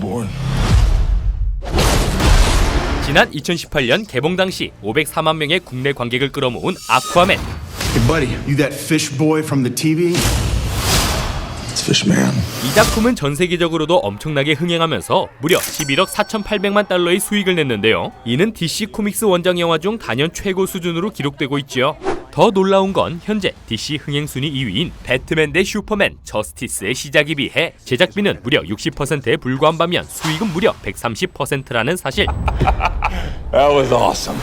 born. 지난 2018년 개봉 당시 504만 명의 국내 관객을 끌어모은 아쿠아맨. Hey buddy, you that fish boy from the TV? It's Fishman. 이 작품은 전 세계적으로도 엄청나게 흥행하면서 무려 11억 4,800만 달러의 수익을 냈는데요. 이는 DC 코믹스 원작 영화 중 단연 최고 수준으로 기록되고 있지요. 더 놀라운 건 현재 DC 흥행 순위 2위인 배트맨 대 슈퍼맨 저스티스의 시작에 비해 제작비는 무려 60%에 불과한 반면 수익은 무려 130%라는 사실. That was awesome.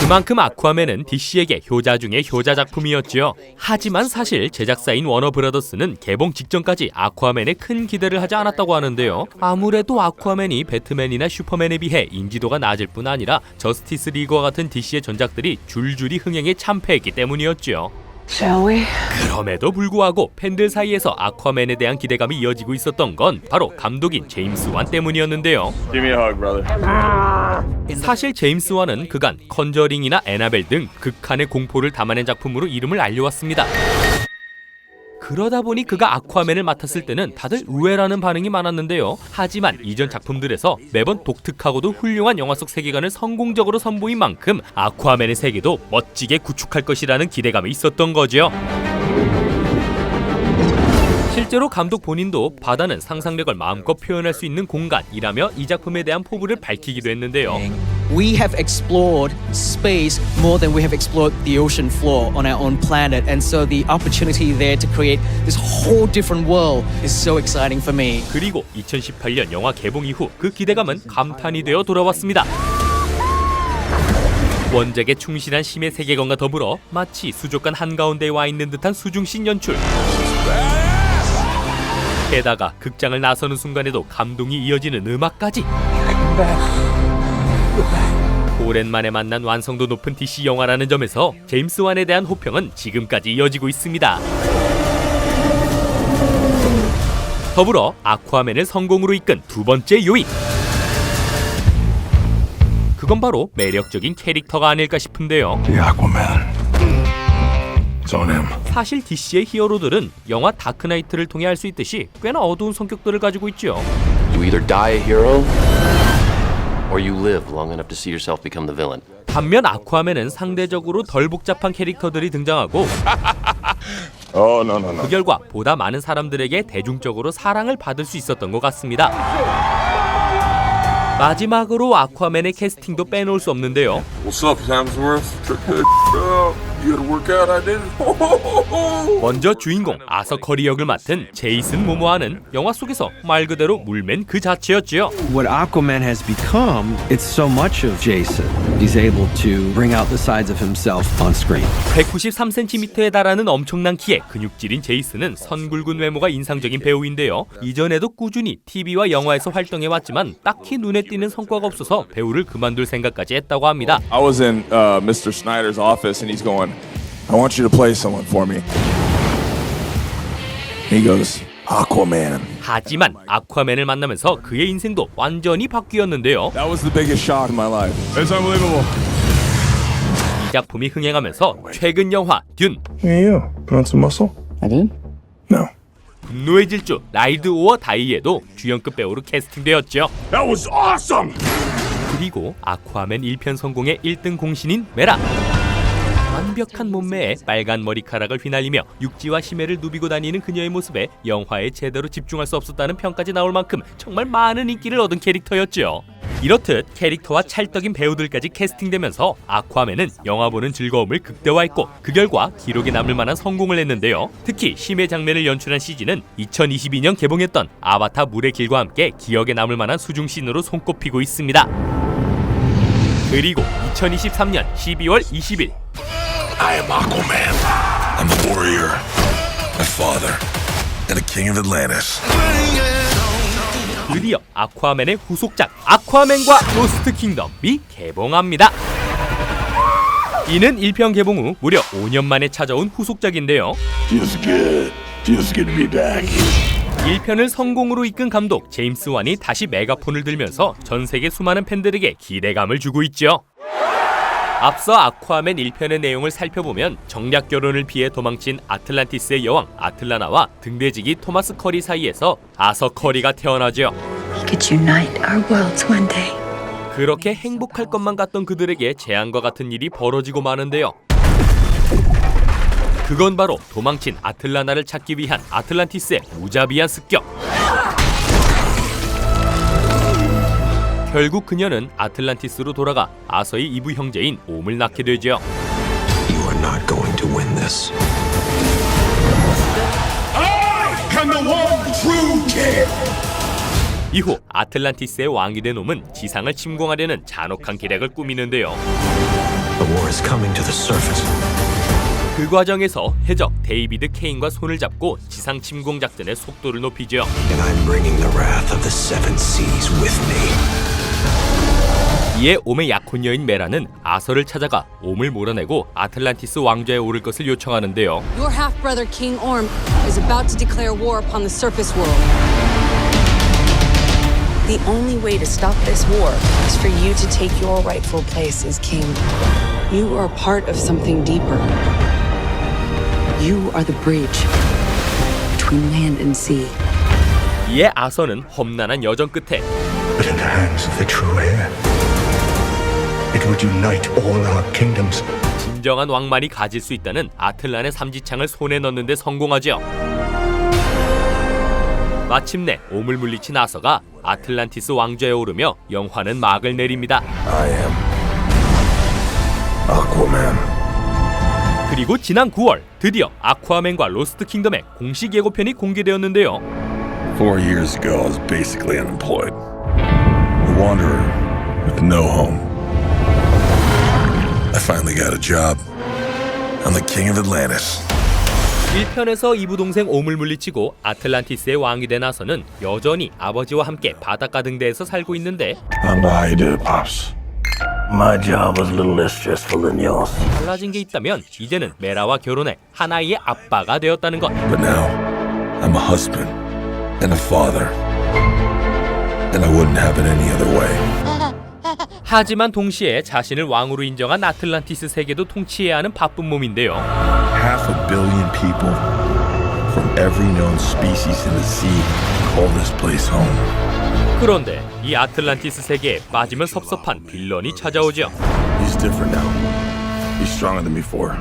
그만큼 아쿠아맨은 DC에게 효자 중의 효자 작품이었지요. 하지만 사실 제작사인 워너브라더스는 개봉 직전까지 아쿠아맨에 큰 기대를 하지 않았다고 하는데요. 아무래도 아쿠아맨이 배트맨이나 슈퍼맨에 비해 인지도가 낮을 뿐 아니라 저스티스 리그와 같은 DC의 전작들이 줄줄이 흥행에 참패했기 때문이었죠. Shall we? 그럼에도 불구하고 팬들 사이에서 아쿠아맨에 대한 기대감이 이어지고 있었던 건 바로 감독인 제임스 완 때문이었는데요. Give me a hug, brother. 사실 제임스 완은 그간 컨저링이나 애나벨 등 극한의 공포를 담아낸 작품으로 이름을 알려왔습니다. 그러다 보니 그가 아쿠아맨을 맡았을 때는 다들 의외라는 반응이 많았는데요. 하지만 이전 작품들에서 매번 독특하고도 훌륭한 영화 속 세계관을 성공적으로 선보인 만큼 아쿠아맨의 세계도 멋지게 구축할 것이라는 기대감이 있었던 거죠. 실제로 감독 본인도 바다는 상상력을 마음껏 표현할 수 있는 공간이라며 이 작품에 대한 포부를 밝히기도 했는데요. We have explored space more than we have explored the ocean floor on our own planet, and so the opportunity there to create this whole different world is so exciting for me. 그리고 2018년 영화 개봉 이후 그 기대감은 감탄이 되어 돌아왔습니다. 원작에 충실한 심의 세계관과 더불어 마치 수족관 한가운데에 와 있는 듯한 수중씬 연출. 게다가 극장을 나서는 순간에도 감동이 이어지는 음악까지. 오랜만에 만난 완성도 높은 DC 영화라는 점에서 제임스 완에 대한 호평은 지금까지 이어지고 있습니다. 더불어 아쿠아맨을 성공으로 이끈 두 번째 요인. 그건 바로 매력적인 캐릭터가 아닐까 싶은데요. The Aquaman. It's on him. 사실 DC의 히어로들은 영화 다크나이트를 통해 알 수 있듯이 꽤나 어두운 성격들을 가지고 있죠. You either die a hero or you live long enough to see yourself become the villain. 반면 아쿠아맨은 상대적으로 덜 복잡한 캐릭터들이 등장하고 Oh, no. 그 결과 보다 많은 사람들에게 대중적으로 사랑을 받을 수 있었던 것 같습니다. 마지막으로 아쿠아맨의 캐스팅도 빼놓을 수 없는데요. What's up, Hemsworth? Check that out. You gotta work out, I did. 먼저 주인공 아서 커리 역을 맡은 제이슨 모모아는 영화 속에서 말 그대로 물맨 그 자체였지요. What Aquaman has become, it's so much of Jason. He's able to bring out the sides of himself on screen. 193cm에 달하는 엄청난 키에 근육질인 제이슨은 선굵은 외모가 인상적인 배우인데요. 이전에도 꾸준히 TV와 영화에서 활동해왔지만 딱히 눈에 띄는 성과가 없어서 배우를 그만둘 생각까지 했다고 합니다. I was in Mr. Snyder's office and he's going, I want you to play someone for me. He goes, Aquaman. 하지만 아쿠아맨을 만나면서 그의 인생도 완전히 바뀌었는데요. That was the biggest shock in my life. It's unbelievable. 이 작품이 흥행하면서 최근 영화 듄, Hey, you. Put on some muscle? I did? No. 분노의 질주, 라이드 오어 다이에도 주연급 배우로 캐스팅되었죠. That was awesome! 그리고 아쿠아맨 1편 성공의 1등 공신인 메라. 완벽한 몸매에 빨간 머리카락을 휘날리며 육지와 심해를 누비고 다니는 그녀의 모습에 영화에 제대로 집중할 수 없었다는 평까지 나올 만큼 정말 많은 인기를 얻은 캐릭터였죠. 이렇듯 캐릭터와 찰떡인 배우들까지 캐스팅되면서 아쿠아맨은 영화 보는 즐거움을 극대화했고 그 결과 기록에 남을 만한 성공을 했는데요. 특히 심해 장면을 연출한 CG는 2022년 개봉했던 아바타 물의 길과 함께 기억에 남을 만한 수중씬으로 손꼽히고 있습니다. 그리고 2023년 12월 20일 I am Aquaman. I'm the warrior, my father, and the king of Atlantis. 드디어 아쿠아맨의 후속작 아쿠아맨과 로스트 킹덤이 개봉합니다. 이는 1편 개봉 후 무려 5년 만에 찾아온 후속작인데요. Feels good to be back. 1편을 성공으로 이끈 감독 제임스 완이 다시 메가폰을 들면서 전 세계 수많은 팬들에게 기대감을 주고 있죠. 앞서 아쿠아맨 1편의 내용을 살펴보면 정략 결혼을 피해 도망친 아틀란티스의 여왕 아틀라나와 등대지기 토마스 커리 사이에서 아서 커리가 태어나죠. could unite our worlds one day. 그렇게 행복할 것만 같던 그들에게 재앙과 같은 일이 벌어지고 마는데요. 그건 바로 도망친 아틀라나를 찾기 위한 아틀란티스의 무자비한 습격. 결국 그녀는 아틀란티스로 돌아가 아서의 이부 형제인 옴을 낳게 되죠. You are not going to win this. 이후 아틀란티스의 왕이 된 옴은 지상을 침공하려는 잔혹한 계략을 꾸미는데요. The war is coming to the surface. 그 과정에서 해적 데이비드 케인과 손을 잡고 지상 침공 작전의 속도를 높이죠. And I'm bringing the wrath of the seven seas with me. 이에 옴의 약혼녀인 메라는 아서를 찾아가 옴을 몰아내고 아틀란티스 왕좌에 오를 것을 요청하는데요. Your half-brother King Orm is about to declare war upon the surface world. The only way to stop this war is for you to take your rightful place as king. You are part of something deeper. You are the bridge between land and sea. 이에 아서는 험난한 여정 끝에 But in the hands of the true heir, it would unite all our kingdoms. 진정한 왕만이 가질 수 있다는 아틀란의 삼지창을 손에 넣는 데 성공하죠. 마침내 옴을 물리친 아서가 아틀란티스 왕좌에 오르며 영화는 막을 내립니다. I am Aquaman. 그리고 지난 9월 드디어 아쿠아맨과 로스트 킹덤의 공식 예고편이 공개되었는데요. 4 years ago, I was basically unemployed. A wanderer with no home. I finally got a job. I'm the king of Atlantis. 1편에서 이부 동생 옴을 물리치고 아틀란티스의 왕이 된 아서는 여전히 아버지와 함께 바닷가 등대에서 살고 있는데 I don't know how you did it, Pops. My job was a little less stressful than yours. 달라진 게 있다면 이제는 메라와 결혼해 한 아이의 아빠가 되었다는 것. But now, I'm a husband and a father. And I wouldn't have it any other way. 하지만 동시에 자신을 왕으로 인정한 아틀란티스 세계도 통치해야 하는 바쁜 몸인데요. 500 million people from every known species in the sea call this place home. 그런데 이 아틀란티스 세계에 빠지면 섭섭한 빌런이 찾아오죠. He's different now. He's stronger than before.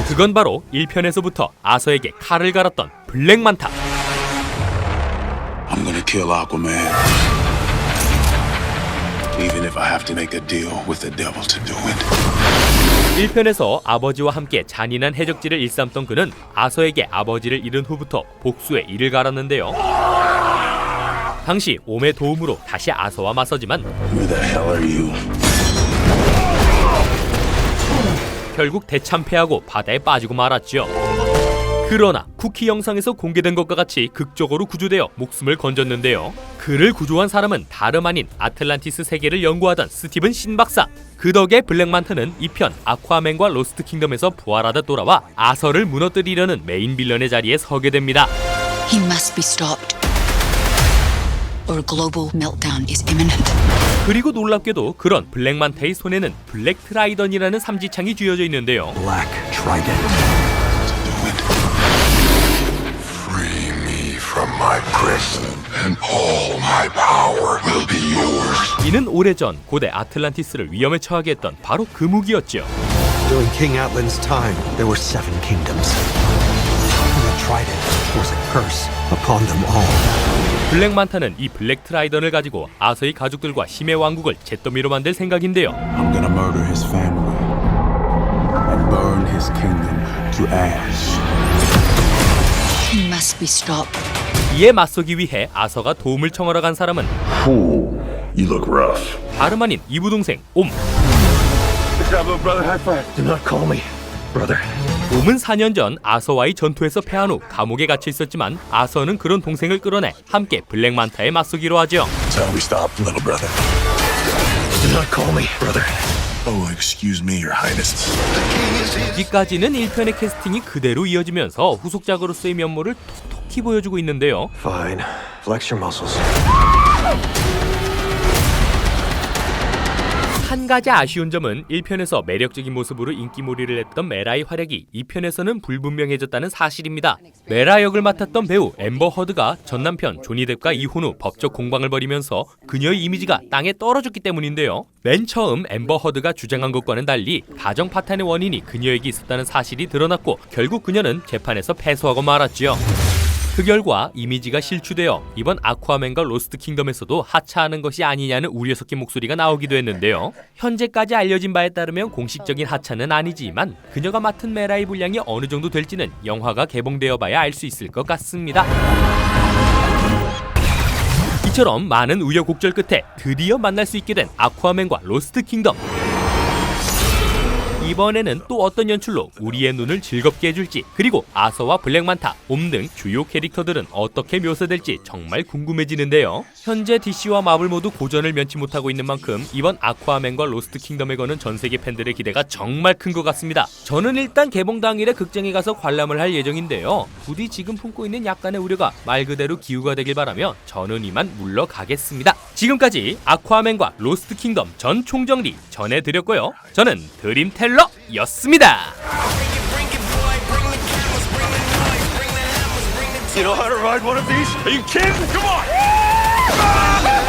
그건 바로 1편에서부터 아서에게 칼을 갈았던 블랙만타. I'm gonna kill Aquaman. Even if I have to make a deal with the devil to do it. 1편에서 아버지와 함께 잔인한 해적질을 일삼던 그는 아서에게 아버지를 잃은 후부터 복수의 이를 갈았는데요. 당시 옴의 도움으로 다시 아서와 맞서지만 Who the hell are you? 결국 대참패하고 바다에 빠지고 말았죠. 그러나 쿠키 영상에서 공개된 것과 같이 극적으로 구조되어 목숨을 건졌는데요. 그를 구조한 사람은 다름 아닌 아틀란티스 세계를 연구하던 스티븐 신 박사. 그 덕에 블랙만타는 2편 아쿠아맨과 로스트 킹덤에서 부활하다 돌아와 아서를 무너뜨리려는 메인 빌런의 자리에 서게 됩니다. He must be stopped, or a global meltdown is imminent. 그리고 놀랍게도 그런 블랙만타의 손에는 블랙 트라이던이라는 삼지창이 쥐어져 있는데요. Black Trident. Free me from my prison, and all my power will be yours. 이는 오래전 고대 아틀란티스를 위험에 처하게 했던 바로 그 무기였죠. During King Atlan's time, there were 7 kingdoms. And the Trident was a curse upon them all. 블랙만타는 이 블랙 트라이던을 가지고 아서의 가족들과 심해 왕국을 잿더미로 만들 생각인데요. I'm gonna murder his family and burn his kingdom to ash. He must be stopped. 이에 맞서기 위해 아서가 도움을 청하러 간 사람은 Ooh, you look rough. 다름 아닌 이부 동생 옴. Good job, little brother. High five. Do not call me brother. 옴은 4년 전 아서와의 전투에서 패한 후 감옥에 갇혀 있었지만 아서는 그런 동생을 끌어내 함께 블랙만타에 맞서기로 하죠. Tell me stop, little brother. Do not call me brother. Oh, excuse me, your highness. 여기까지는 1편의 캐스팅이 그대로 이어지면서 후속작으로서의 면모를 톡톡히 보여주고 있는데요. Fine. Flex your muscles. 한 가지 아쉬운 점은 1편에서 매력적인 모습으로 인기몰이를 했던 메라의 활약이 2편에서는 불분명해졌다는 사실입니다. 메라 역을 맡았던 배우 앰버 허드가 전 남편 조니 뎁과 이혼 후 법적 공방을 벌이면서 그녀의 이미지가 땅에 떨어졌기 때문인데요. 맨 처음 앰버 허드가 주장한 것과는 달리 가정 파탄의 원인이 그녀에게 있었다는 사실이 드러났고 결국 그녀는 재판에서 패소하고 말았지요. 그 결과 이미지가 실추되어 이번 아쿠아맨과 로스트 킹덤에서도 하차하는 것이 아니냐는 우려 섞인 목소리가 나오기도 했는데요. 현재까지 알려진 바에 따르면 공식적인 하차는 아니지만 그녀가 맡은 메라의 분량이 어느 정도 될지는 영화가 개봉되어 봐야 알 수 있을 것 같습니다. 이처럼 많은 우여곡절 끝에 드디어 만날 수 있게 된 아쿠아맨과 로스트 킹덤. 이번에는 또 어떤 연출로 우리의 눈을 즐겁게 해줄지, 그리고 아서와 블랙만타, 옴 등 주요 캐릭터들은 어떻게 묘사될지 정말 궁금해지는데요. 현재 DC와 마블 모두 고전을 면치 못하고 있는 만큼 이번 아쿠아맨과 로스트 킹덤에 거는 전세계 팬들의 기대가 정말 큰 것 같습니다. 저는 일단 개봉 당일에 극장에 가서 관람을 할 예정인데요. 부디 지금 품고 있는 약간의 우려가 말 그대로 기우가 되길 바라며 저는 이만 물러가겠습니다. 지금까지 아쿠아맨과 로스트 킹덤 전 총정리 전해드렸고요. 저는 드림텔러였습니다. You know how to ride one of these? Are you kidding? Come on!